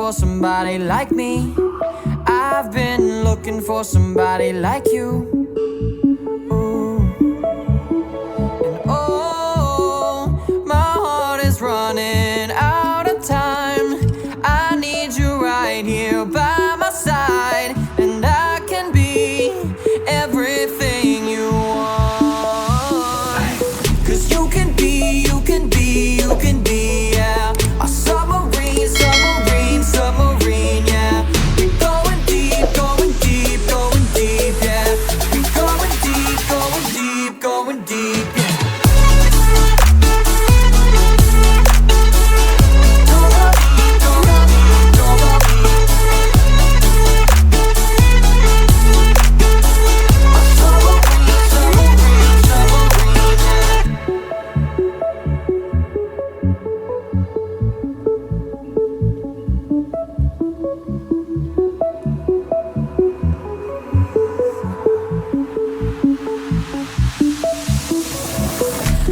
for somebody like me. I've been looking for somebody like you. Ooh. And oh, my heart is running out of time. I need you right here by my side, and I can be everything you want. 'Cause you can be, you can be, you can be, yeah, a submarine, submarine, submarine, yeah. We're going deep, going deep, going deep, yeah. We're going deep, going deep, going deep, yeah.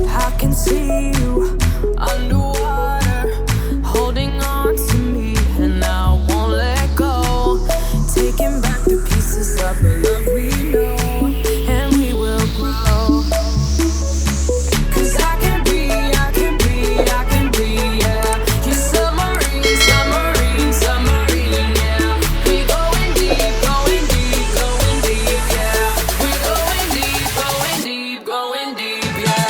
I can see you underwater, holding on to me, and I won't let go. Taking back the pieces of the love we know, and we will grow. 'Cause I can be, I can be, I can be, yeah. You're submarine, submarine, submarine, yeah. We going deep, going deep, going deep, yeah. We going deep, going deep, going deep, yeah.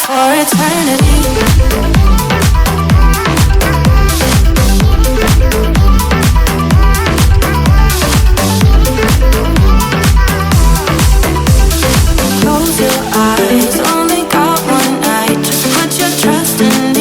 for eternity. Close your eyes, only got one night. Just put your trust in